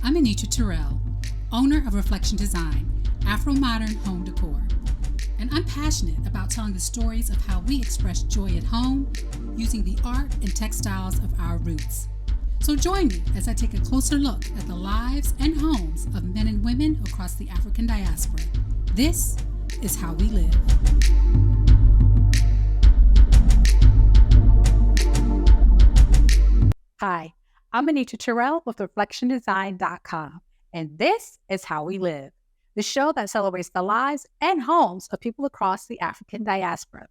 I'm Anitra Terrell, owner of Reflection Design, Afro modern home decor. And I'm passionate about telling the stories of how we express joy at home using the art and textiles of our roots. So join me as I take a closer look at the lives and homes of men and women across the African diaspora. This is how we live. Hi, I'm Anitra Terrell with ReflectionDesign.com, and this is How We Live, the show that celebrates the lives and homes of people across the African diaspora.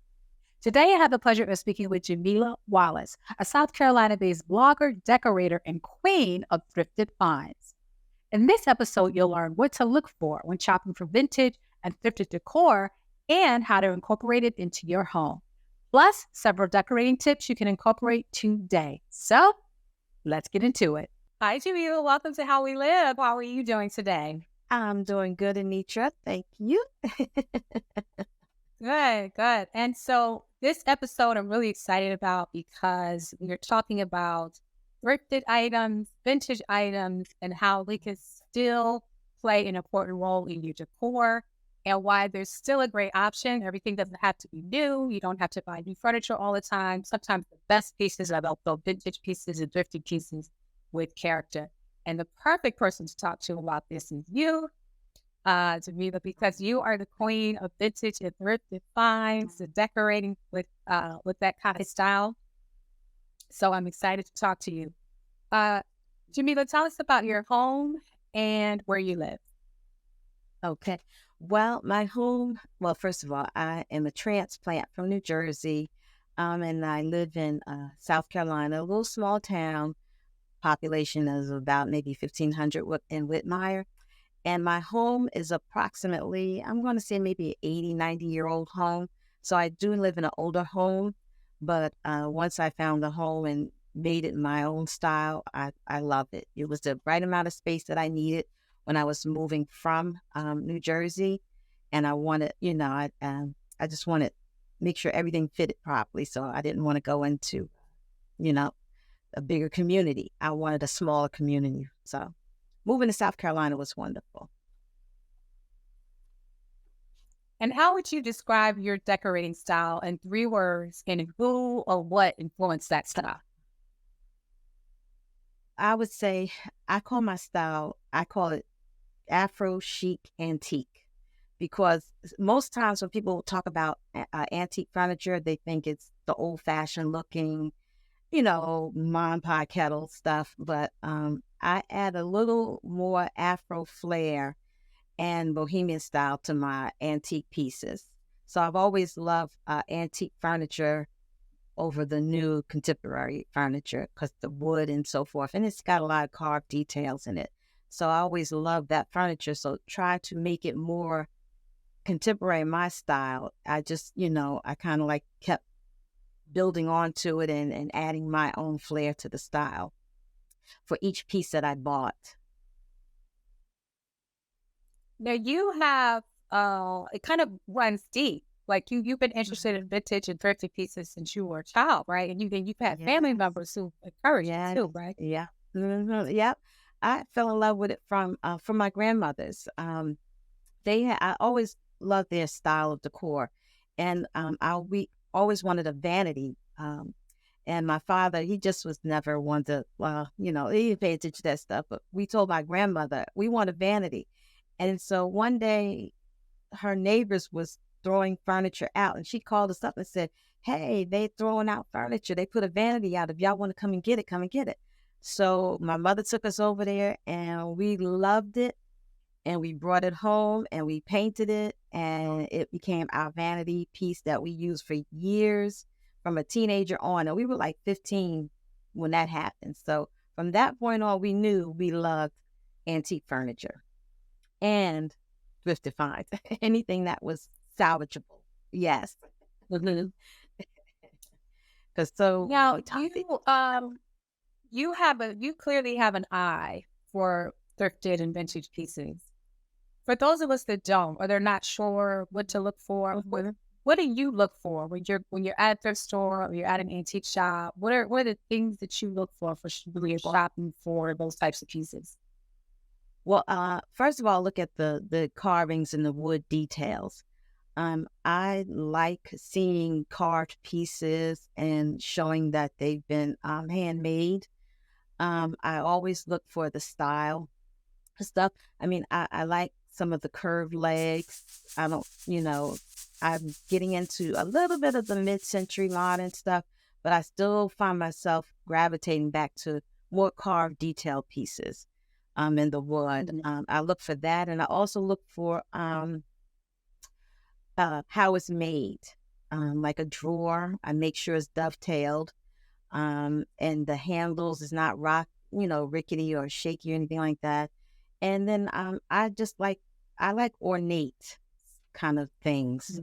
Today, I have the pleasure of speaking with Jamala Wallace, a South Carolina-based blogger, decorator, and queen of thrifted finds. In this episode, you'll learn what to look for when shopping for vintage and thrifted decor and how to incorporate it into your home, plus several decorating tips you can incorporate today. So, let's get into it. Hi, Jamila. Welcome to How We Live. How are you doing today? I'm doing good, Anitra. Thank you. Good. And so this episode I'm really excited about because we're talking about thrifted items, vintage items, and how they can still play an important role in your decor and why there's still a great option. Everything doesn't have to be new. You don't have to buy new furniture all the time. Sometimes the best pieces are both vintage pieces and thrifted pieces with character. And the perfect person to talk to about this is you, Jamila, because you are the queen of vintage and thrifted finds, the decorating with that kind of style. So I'm excited to talk to you. Jamila, tell us about your home and where you live. Okay. Well, my home, first of all, I am a transplant from New Jersey, and I live in South Carolina, a little small town. Population is about maybe 1,500 in Whitmire. And my home is approximately, I'm going to say maybe 80, 90-year-old home. So I do live in an older home, but once I found a home and made it my own style, I love it. It was the right amount of space that I needed when I was moving from New Jersey. And I wanted, I just wanted to make sure everything fitted properly. So I didn't want to go into, a bigger community. I wanted a smaller community. So moving to South Carolina was wonderful. And how would you describe your decorating style in 3 words, and who or what influenced that style? I would say I call it Afro, Chic, Antique, because most times when people talk about antique furniture, they think it's the old-fashioned looking, mom pie kettle stuff. But I add a little more Afro flair and bohemian style to my antique pieces. So I've always loved antique furniture over the new contemporary furniture because the wood and so forth, and it's got a lot of carved details in it. So I always love that furniture. So try to make it more contemporary, my style. I just, I kind of kept building onto it and adding my own flair to the style for each piece that I bought. Now you have, it kind of runs deep. Like you've been interested in vintage and thrifted pieces since you were a child, right? And you've had family members who encourage you too, right? Yeah. Mm-hmm. Yep. I fell in love with it from my grandmothers. I always loved their style of decor, and we always wanted a vanity. And my father, he just was never one to, he didn't pay attention to that stuff. But we told my grandmother we want a vanity, and so one day, her neighbors was throwing furniture out, and she called us up and said, "Hey, they throwing out furniture. They put a vanity out. If y'all want to come and get it, come and get it." So my mother took us over there, and we loved it, and we brought it home, and we painted it, and it became our vanity piece that we used for years from a teenager on. And we were like 15 when that happened. So from that point on, we knew we loved antique furniture and thrifted finds, anything that was salvageable. Yes. Because so now you clearly have an eye for thrifted and vintage pieces. For those of us that don't, or they're not sure what to look for, what do you look for when you're at a thrift store or you're at an antique shop? What are the things that you look for when you're shopping for those types of pieces? Well, first of all, look at the carvings and the wood details. I like seeing carved pieces and showing that they've been handmade. I always look for the style stuff. I mean, I like some of the curved legs. I don't, I'm getting into a little bit of the mid-century modern stuff, but I still find myself gravitating back to more carved detail pieces in the wood. I look for that, and I also look for how it's made. Like a drawer, I make sure it's dovetailed, and the handles is not rickety or shaky or anything like that. And then I like ornate kind of things,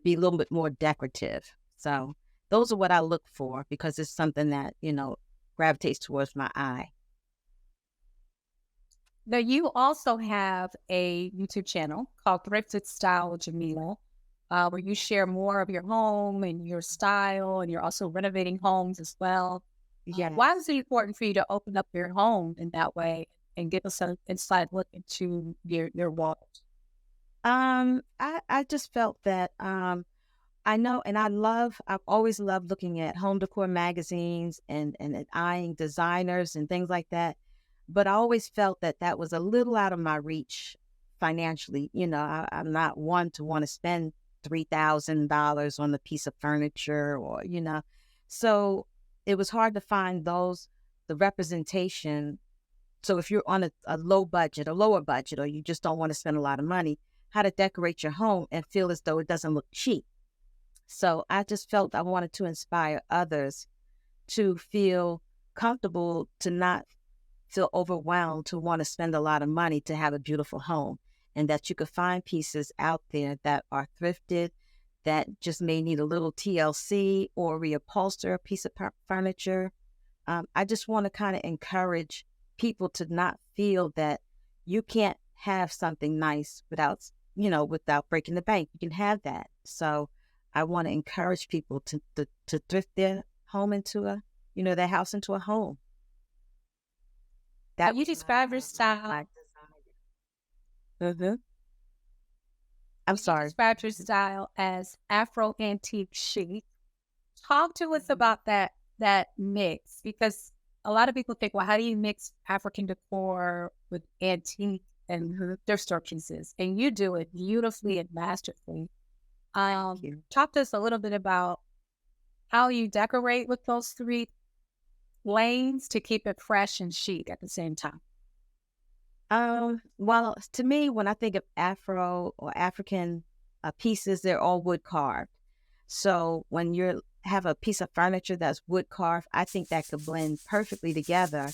be a little bit more decorative. So those are what I look for because it's something that, gravitates towards my eye. Now, you also have a YouTube channel called Thrifted Style with Jamila, where you share more of your home and your style, and you're also renovating homes as well. Yeah. Why is it important for you to open up your home in that way and give us an inside look into your walls? I just felt that I know, and I've always loved looking at home decor magazines and eyeing designers and things like that. But I always felt that that was a little out of my reach financially. I'm not one to want to spend $3,000 on a piece of furniture so it was hard to find the representation. So if you're on a lower budget, or you just don't want to spend a lot of money, how to decorate your home and feel as though it doesn't look cheap. So I just felt I wanted to inspire others to feel comfortable, to not feel overwhelmed, to want to spend a lot of money to have a beautiful home, and that you could find pieces out there that are thrifted, that just may need a little TLC or reupholster a piece of furniture. I just want to kind of encourage people to not feel that you can't have something nice without breaking the bank. You can have that. So I want to encourage people to thrift their home their house into a home. That you describe your style. Mm-hmm. I'm sorry. You described your style as Afro antique chic. Talk to us about that mix, because a lot of people think, well, how do you mix African decor with antique and thrift store pieces? And you do it beautifully and masterfully. Talk to us a little bit about how you decorate with those three lanes to keep it fresh and chic at the same time. Well, to me, when I think of Afro or African pieces, they're all wood carved. So when you have a piece of furniture that's wood carved, I think that could blend perfectly together.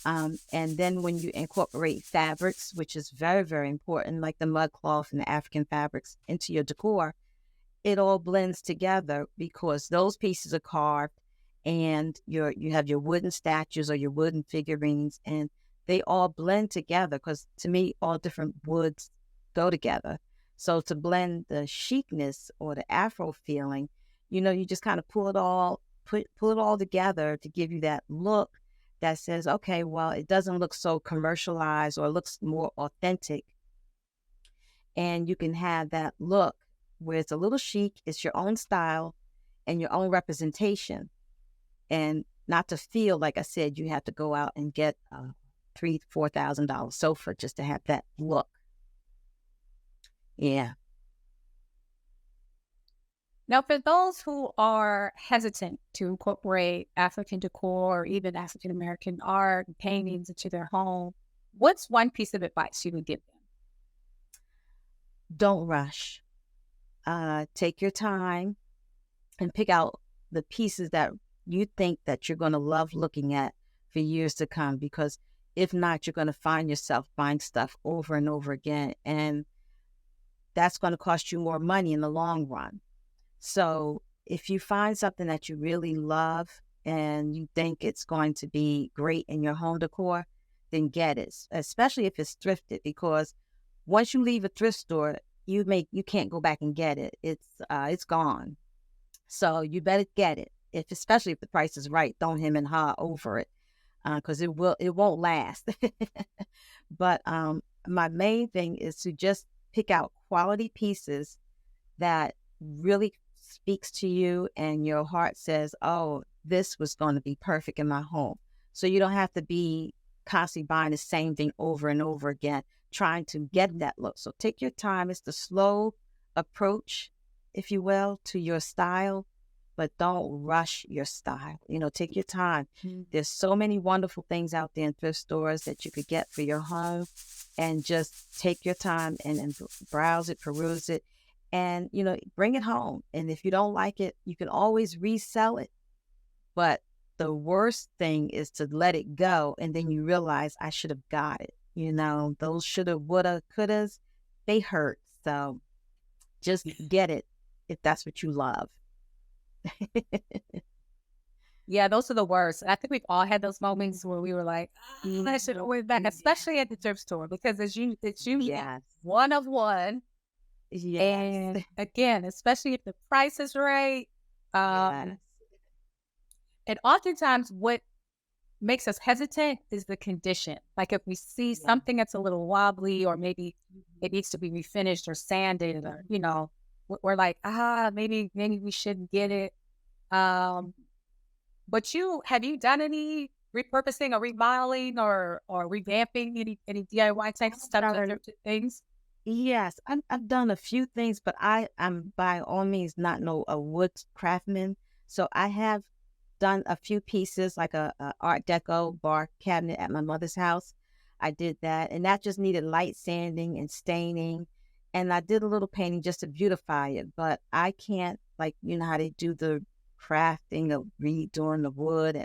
And then when you incorporate fabrics, which is very, very important, like the mud cloth and the African fabrics into your decor, it all blends together because those pieces are carved, and you have your wooden statues or your wooden figurines, and they all blend together because, to me, all different woods go together. So to blend the chicness or the Afro feeling, you just kind of pull it all together to give you that look that says, okay, well, it doesn't look so commercialized, or it looks more authentic. And you can have that look where it's a little chic, it's your own style and your own representation. And not to feel, like I said, you have to go out and get $3,000-$4,000 sofa just to have that look. Yeah. Now, for those who are hesitant to incorporate African decor or even African American art and paintings into their home, what's one piece of advice you would give them? Don't rush. Take your time and pick out the pieces that you think that you're going to love looking at for years to come, because if not, you're going to find yourself buying stuff over and over again, and that's going to cost you more money in the long run. So if you find something that you really love and you think it's going to be great in your home decor, then get it, especially if it's thrifted, because once you leave a thrift store, you can't go back and get it. It's gone. So you better get it, especially if the price is right. Don't hem and haw over it. because it won't last. But my main thing is to just pick out quality pieces that really speaks to you and your heart says, oh, this was going to be perfect in my home. So you don't have to be constantly buying the same thing over and over again, trying to get that look. So take your time. It's the slow approach, if you will, to your style, but don't rush your style. Take your time. There's so many wonderful things out there in thrift stores that you could get for your home, and just take your time and browse it, peruse it, and, bring it home. And if you don't like it, you can always resell it. But the worst thing is to let it go, and then you realize I should have got it. Those shoulda, woulda, couldas, they hurt. So just get it if that's what you love. Yeah, those are the worst. I think we've all had those moments where we were like, I should have went back, especially at the thrift store, because it's usually Yes. one of one. Yes. And again, especially if the price is right. Yes. And oftentimes what makes us hesitant is the condition. Like if we see something that's a little wobbly, or maybe it needs to be refinished or sanded, or, we're like, maybe we shouldn't get it. But have you done any repurposing or remodeling or revamping any DIY type stuff, things? Yes, I've done a few things, but I'm by all means not a wood craftsman. So I have done a few pieces, like a Art Deco bar cabinet at my mother's house. I did that, and that just needed light sanding and staining. And I did a little painting just to beautify it, but I can't, like, how they do the crafting of redoing the wood.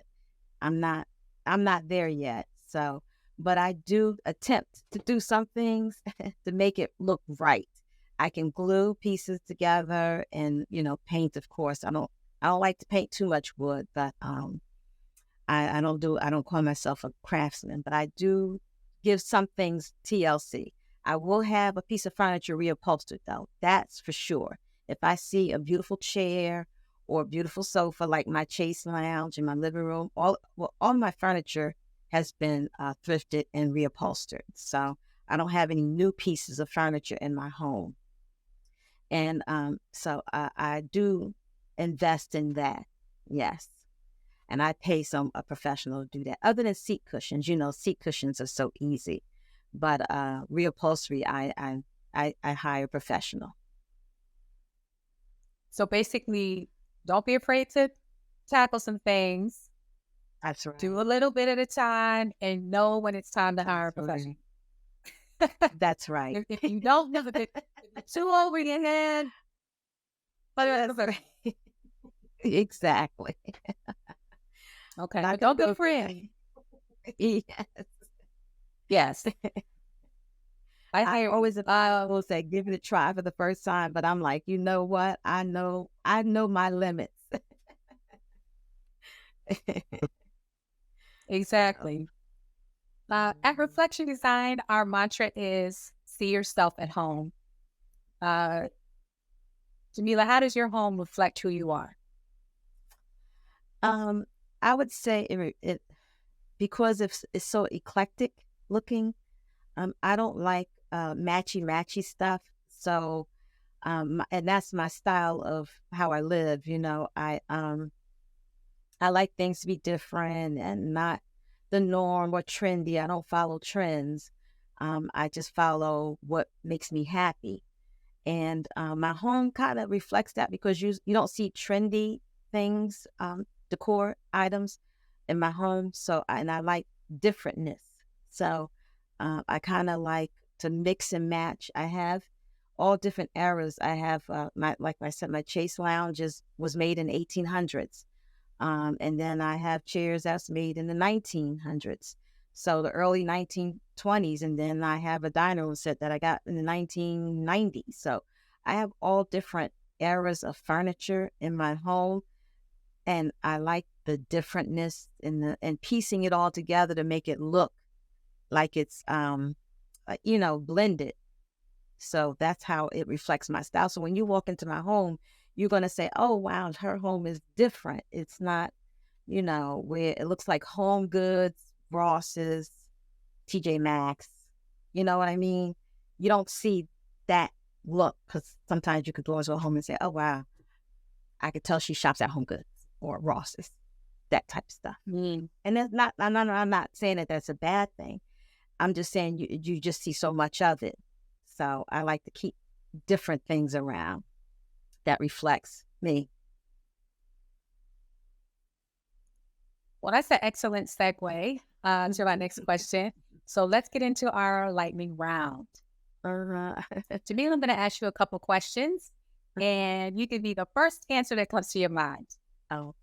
And I'm not there yet. So, but I do attempt to do some things to make it look right. I can glue pieces together and, paint, of course. I don't like to paint too much wood, but I don't call myself a craftsman, but I do give some things TLC. I will have a piece of furniture reupholstered, though. That's for sure. If I see a beautiful chair or a beautiful sofa, like my Chase lounge in my living room, all my furniture has been thrifted and reupholstered. So I don't have any new pieces of furniture in my home. And so I do invest in that. Yes. And I pay a professional to do that. Other than seat cushions, seat cushions are so easy. But reupholstery, I hire a professional. So basically, don't be afraid to tackle some things. That's right. Do a little bit at a time, and know when it's time to hire a professional. That's right. If you don't know if it's too over your head, Exactly. Okay. But don't be afraid. Yes. Yes. I always will say, give it a try for the first time, but I'm like, you know what? I know my limits. Exactly. At Reflection Design, our mantra is see yourself at home. Jamila, how does your home reflect who you are? I would say it because it's so eclectic looking. I don't like matchy stuff. So, and that's my style of how I live. I like things to be different and not the norm or trendy. I don't follow trends. I just follow what makes me happy. And my home kind of reflects that, because you don't see trendy things, decor items in my home. So, and I like differentness. So I kind of like to mix and match. I have all different eras. I have like I said, my Chase lounge was made in 1800s. And then I have chairs that's made in the 1900s. So the early 1920s. And then I have a dining room set that I got in the 1990s. So I have all different eras of furniture in my home. And I like the differentness and piecing it all together to make it look like it's, blended. So that's how it reflects my style. So when you walk into my home, you're going to say, oh, wow, her home is different. It's not where it looks like Home Goods, Ross's, TJ Maxx. You know what I mean? You don't see that look, because sometimes you could go home and say, oh, wow, I could tell she shops at Home Goods or Ross's, that type of stuff. And that's not, I'm not saying that that's a bad thing. I'm just saying you just see so much of it. So I like to keep different things around that reflects me. Well, that's an excellent segue to my next question. So let's get into our lightning round. Jamila, I'm going to ask you a couple questions, and you can be the first answer that comes to your mind. Oh.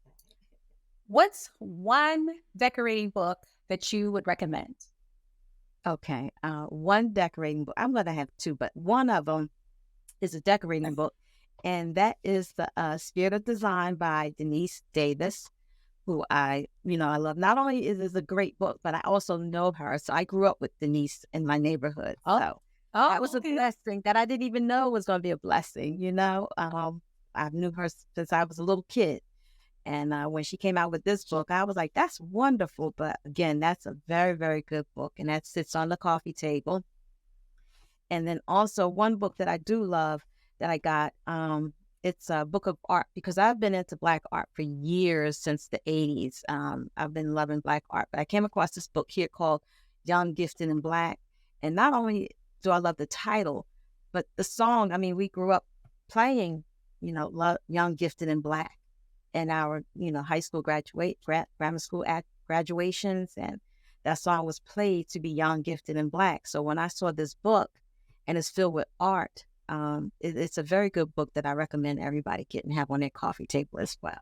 What's one decorating book that you would recommend? Okay. One decorating book. I'm going to have two, but one of them is a decorating book, and that is the Spirit of Design by Denise Davis, who I love. Not only is it a great book, but I also know her. So I grew up with Denise in my neighborhood. So that was a blessing that I didn't even know was going to be a blessing. I knew her since I was a little kid. And when she came out with this book, I was like, that's wonderful. But again, that's a very, very good book. And that sits on the coffee table. And then also one book that I do love that I got, it's a book of art, because I've been into Black art for years, since the 80s. I've been loving Black art, but I came across this book here called Young, Gifted, and Black. And not only do I love the title, but the song. I mean, we grew up playing, Young, Gifted, and Black in our, high school grammar school graduations. And that song was played to be Young, Gifted, and Black. So when I saw this book and it's filled with art, it's a very good book that I recommend everybody get and have on their coffee table as well.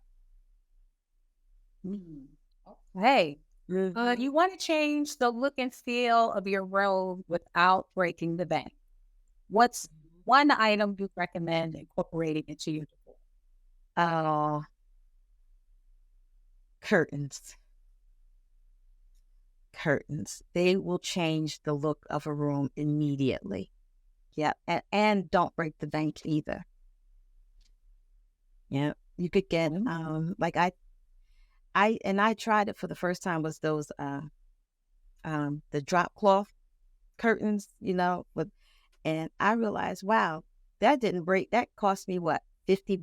Hey, you want to change the look and feel of your room without breaking the bank. What's one item you recommend incorporating into your decor? Curtains. Curtains. They will change the look of a room immediately. Yeah, and don't break the bank either. Yeah, you could get like I tried it for the first time, was those the drop cloth curtains, and I realized, wow, that didn't break. That cost me what, $50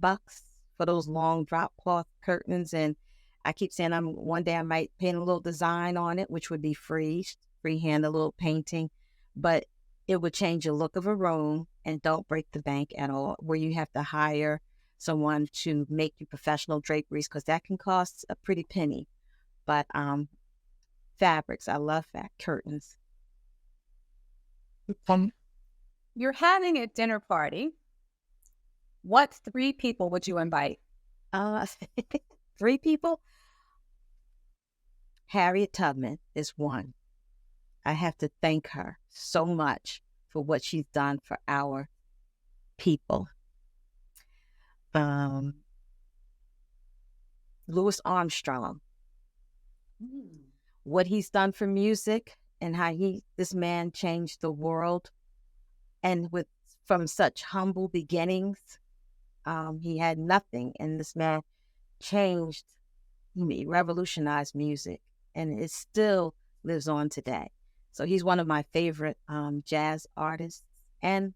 for those long drop cloth curtains. And I keep saying one day I might paint a little design on it, which would be freehand, a little painting, but it would change the look of a room and don't break the bank at all, where you have to hire someone to make you professional draperies, because that can cost a pretty penny. But fabrics, I love curtains. You're having a dinner party. What 3 people would you invite? 3 people? Harriet Tubman is one. I have to thank her so much for what she's done for our people. Louis Armstrong, what he's done for music and how this man changed the world, and from such humble beginnings. He had nothing, and this man he revolutionized music, and it still lives on today. So he's one of my favorite jazz artists. And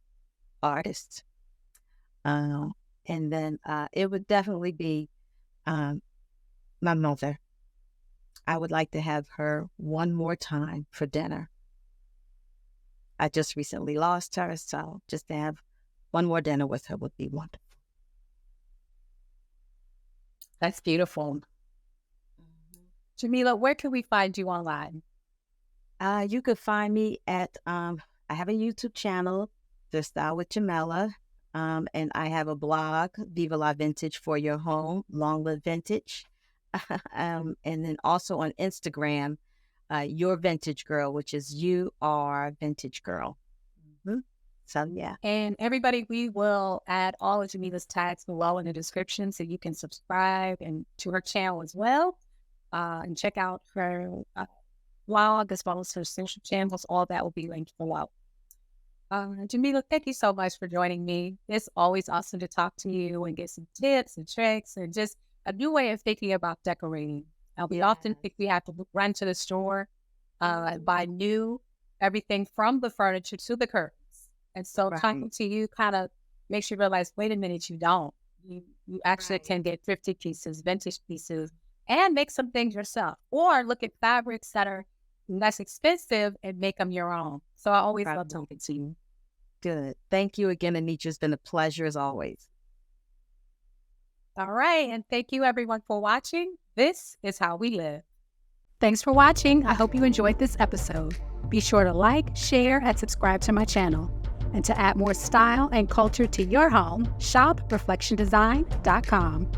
then it would definitely be my mother. I would like to have her one more time for dinner. I just recently lost her, so just to have one more dinner with her would be wonderful. That's beautiful. Jamila, where can we find you online? You could find me at, I have a YouTube channel, The Style with Jamila, and I have a blog, Viva La Vintage, for your home, Long Live Vintage, and then also on Instagram, Your Vintage Girl, which is UR Vintage Girl. So, yeah. And everybody, we will add all of Jamila's tags below in the description so you can subscribe to her channel as well, and check out her blog as well as her social channels. All that will be linked below. Jamila, thank you so much for joining me. It's always awesome to talk to you and get some tips and tricks and just a new way of thinking about decorating. We often think we have to run to the store and buy new everything from the furniture to the curtains. And so talking to you kind of makes you realize, wait a minute, you don't. You actually can get thrifted pieces, vintage pieces, and make some things yourself. Or look at fabrics that are less expensive and make them your own. So I always love talking to you. Good. Thank you again, Anitra. It's been a pleasure as always. All right. And thank you, everyone, for watching. This is How We Live. Thanks for watching. I hope you enjoyed this episode. Be sure to like, share, and subscribe to my channel. And to add more style and culture to your home, shop reflectiondesign.com.